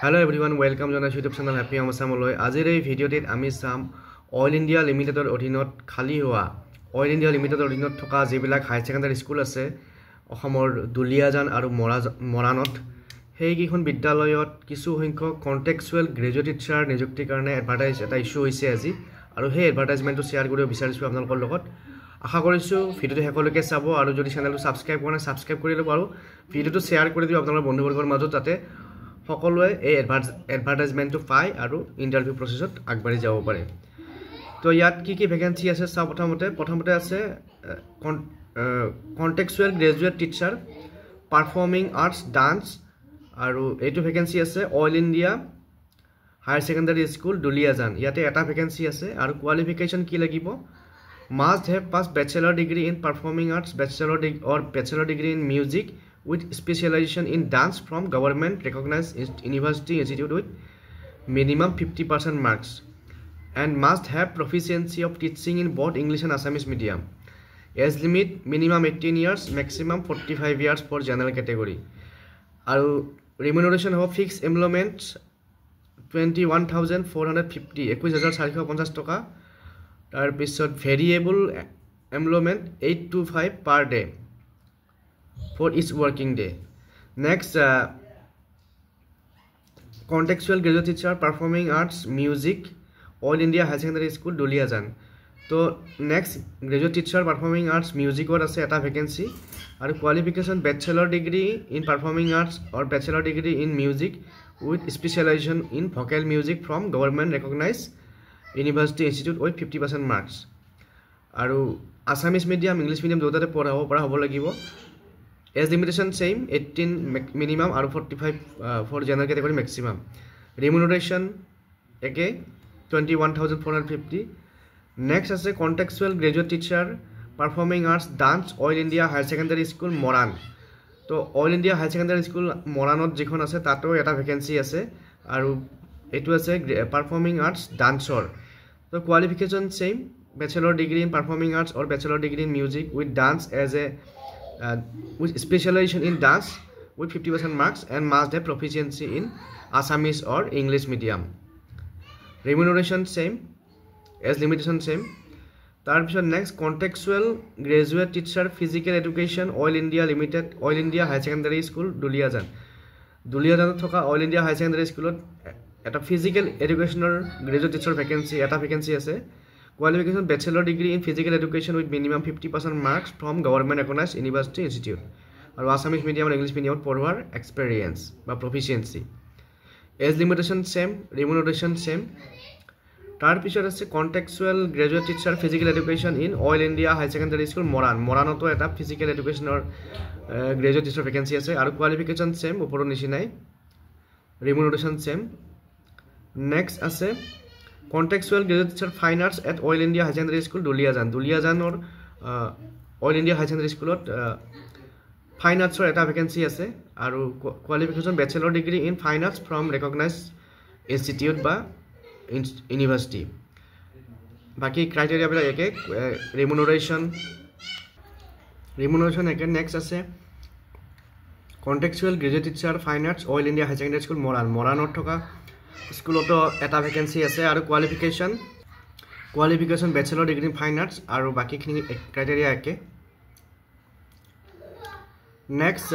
Hello everyone, welcome to our YouTube channel Happy Amasamoloi. Azir ei video tit ami sam Oil India Limited or odinot khali howa Oil India Limited odinot thoka jibilak high secondary school ase Ohomor Duliajan aru Moranot hei gikhon bidyaloyot kisu hoinko contextual graduate teacher nijukti karone advertise eta issue hoise aji aru hei advertisement to share koribo bisarisu apnalokor logot আশা কৰিছো ভিডিওটো হেকলৈকে চাব আৰু যদি চেনেলটো subscribe কৰা নাই subscribe কৰি লব আৰু ভিডিওটো শেয়াৰ কৰি দিও আপোনাৰ বন্ধুবৰ্গৰ মাজত যাতে সকলোৱে এই এডভাৰটাইজমেন্টটো পায় আৰু ইন্টাৰভিউ প্ৰসেছত আগবাঢ়ি যাব পাৰে তো ইয়াত কি ভ্যাকেন্সি আছে চাও প্ৰথমতে আছে contextual graduate teacher performing arts dance আৰু এইটো ভ্যাকেন্সি আছে all India higher secondary school Duliajan ইয়াতে এটা ভ্যাকেন্সি আছে আৰু কোৱালিফিকেশন কি লাগিব must have passed bachelor degree in performing arts bachelor degree in music with specialization in dance from government recognized university institute with minimum 50% marks and must have proficiency of teaching in both English and Assamese medium. Age limit minimum 18 years maximum 45 years for general category. Aru remuneration of fixed employment 21,450 21450 toka tar pisot variable employment 825 per day for each working day. Next contextual graduate teacher performing arts music all India high secondary school Duliajan. So next graduate teacher performing arts music or ase eta vacancy aru qualification bachelor degree in performing arts or bachelor degree in music with specialization in vocal music from government recognized University Institute with 50% marks. Aru Assamese medium, English medium dotate porabo para hobo lagibo. Age limitation same 18 minimum aru 45 for general category maximum. Remuneration eke 21,450. Next as a contextual graduate teacher performing arts dance All India Higher Secondary School Moran. So All India Higher Secondary School Moranot jikhon ase tato eta vacancy ase aru it was a performing arts dancer. So qualification same bachelor degree in performing arts or bachelor degree in music with dance as a with specialization in dance with 50% marks and must have proficiency in Assamese or English medium. Remuneration same, as limitation same. Tarpisot next contextual graduate teacher physical education All India Limited All India High Secondary School Duliajan. Duliajan thoka All India High Secondary School at a physical educational graduate teacher vacancy at a vacancy as a qualification bachelor degree in physical education with minimum 50% marks from government recognized university institute or Assamese medium or English medium for experience by proficiency. Age limitation same, remuneration same. Third picture is a contextual graduate teacher physical education in All India High Secondary School Moranoto at a physical education or graduate teacher vacancy as a qualification same uporo nishinai remuneration same. Next as a contextual graduate teacher fine arts at All India High Secondary School Duliajan or All India High Secondary School fine arts or eta vacancy ase aru qualification bachelor degree in fine arts from recognized institute ba university. Baki criteria bila eke remuneration eke. Next ase contextual graduate teacher fine arts All India High Secondary School Moranot thoka স্কুলতো এটা vacancy আছে আৰু qualification bachelor degree in fine arts আৰু বাকিখিনি criteria একে next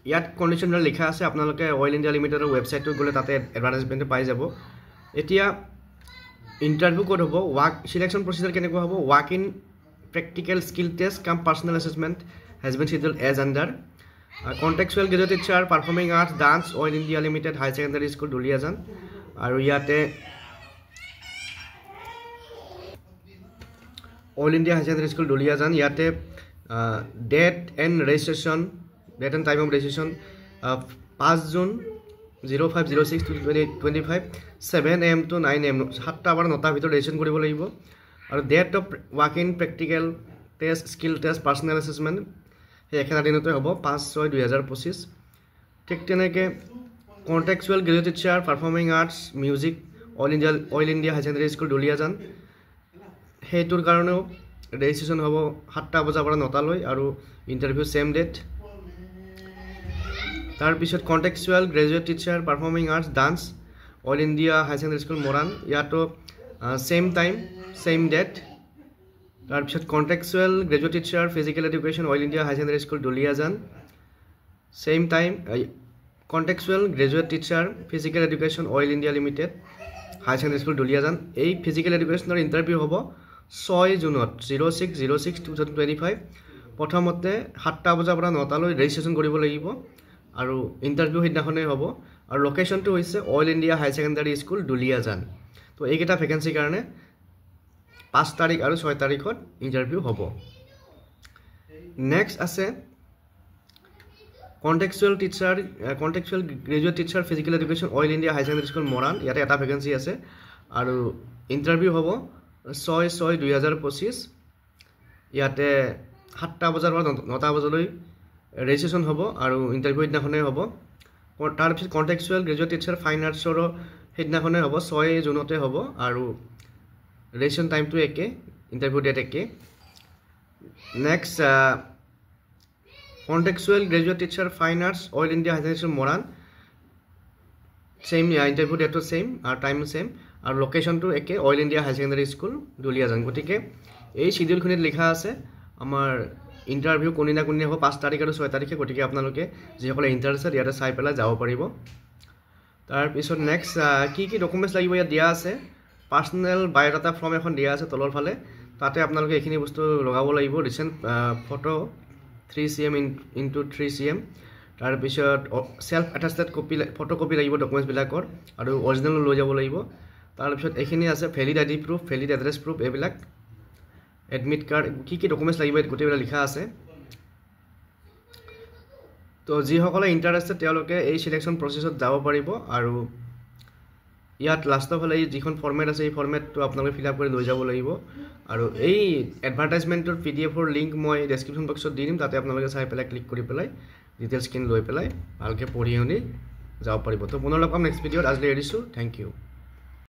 ইয়াত conditional লিখা আছে আপোনালোকে অইল ইন্ডিয়া লিমিটেডৰ ওয়েবসাইটটো গলে তাতে এডভাৰটাইজমেন্ট পাই যাব এতিয়া ইন্টাৰভিউ কোড হ'ব ওয়াক সিলেকশন প্ৰসিজাৰ কেনেকুৱা হ'ব ওয়াক ইন প্ৰ্যাকটিক্যাল স্কিল টেষ্ট কাম personal assessment has been scheduled as under contextual graduate teacher performing arts dance All India Limited High Secondary School Duliajan aru yate All India High Secondary School Duliajan yate date and time of registration 5 June 0506 2025 7 am to 9 am 7 hour 9 ভিতৰত registration কৰিব লাগিব আৰু date of walk in practical test skill test personal assessment এখানে দিনতে হ'ব 5/6/2025 ঠিক তেনেকে contextual graduate teacher performing arts music all India high secondary school Duliajan হেতুৰ কাৰণেও ৰেজিষ্ট্ৰেচন হ'ব 7টা বজাৰ পৰা 9টা লৈ আৰু ইন্টাৰভিউ সেম ডেট তাৰপিছত contextual graduate teacher performing arts dance all India high secondary school Moran ইয়াতো ছেম টাইম ছেম ডেট তাৰপিছত contextual graduate teacher physical education all India high secondary school Duliajan same time contextual graduate teacher physical education oil India limited হাই secondary school Duliajan এই physical এডুকেশ্যনৰ interview হ'ব 6 জুনত 06/06/2025 প্ৰথমতে 7টা বজাৰ পৰা 9টালৈ registration কৰিব লাগিব আৰু ইণ্টাৰভিউ সেইদিনাখনেই হ'ব আৰু লোকেশ্যনটো হৈছে oil India high secondary school Duliajan তো এইকেইটা ভেকেঞ্চিৰ কাৰণে 5 তাৰিখ আৰু 6 তাৰিখত ইণ্টাৰভিউ হ'ব নেক্সট আছে contextual graduate teacher physical education oil India high secondary school Moran ইয়াতে এটা ভেকেঞ্চি আছে আৰু ইণ্টাৰভিউ হ'ব 6/6/2025 ইয়াতে 7টা বজাৰ পৰা 9টা বজালৈ ৰেজিষ্ট্ৰেশ্যন হ'ব আৰু ইণ্টাৰভিউ সেইদিনাখনেই হ'ব তাৰপিছত কণ্টেক্সুৱেল গ্ৰেজুৱেট টিচাৰ ফাইন আৰ্টছৰো সেইদিনাখনেই হ'ব 6 জুনতে হ'ব আৰু ৰেজিষ্ট্ৰেশ্যন টাইমটো একে ইণ্টাৰভিউ ডেট একে next contextual graduate teacher fine arts oil India high secondary school Moran same interview ডেটটো ছেম আৰু টাইমো ছেম আৰু লোকেশ্যনটো একে oil India high secondary school Duliajan গতিকে এই শিডিউলখিনিত লিখা আছে আমাৰ ইণ্টাৰভিউ কোনদিনা হ'ব 5 তাৰিখ আৰু 6 তাৰিখে গতিকে আপোনালোকে যিসকলে ইণ্টাৰেষ্টেড ইয়াতে চাই পেলাই যাব পাৰিব তাৰপিছত নেক্সট কি ডকুমেণ্টছ লাগিব ইয়াত দিয়া আছে পাৰ্চনেল বায়'ডাটা ফৰ্ম এখন দিয়া আছে তলৰ ফালে তাতে আপোনালোকে এইখিনি বস্তু লগাব লাগিব recent photo 3 cm into 3 cm তাৰপিছত সেলফ এটাষ্টেড কপি ফটোকপি লাগিব ডকুমেণ্টছবিলাকৰ আৰু অৰিজিনেল লৈ যাব লাগিব তাৰপিছত এইখিনি আছে valid ID proof valid address proof এইবিলাক এডমিট কাৰ্ড কি ডকুমেণ্টছ লাগিব গোটেইবিলাক লিখা আছে তো যিসকলে ইণ্টাৰেষ্টেড তেওঁলোকে এই সিলেকশ্যন প্ৰচেছত যাব পাৰিব আৰু ইয়াত লাষ্টৰ ফালে যিখন ফৰ্মেট আছে এই ফৰ্মেটটো আপোনালোকে ফিল আপ কৰি লৈ যাব লাগিব আৰু এই এডভাৰটাইজমেণ্টৰ পিডিএফৰ লিংক মই ডেছক্ৰিপশ্যন বক্সত দি দিম তাতে আপোনালোকে চাই পেলাই ক্লিক কৰি পেলাই ডিটেইলছখিনি লৈ পেলাই ভালকৈ পঢ়ি শুনি যাব পাৰিব তো পুনৰ লগ পাম নেক্সট ভিডিঅ'ত আজিলৈ এৰিছোঁ থেংক ইউ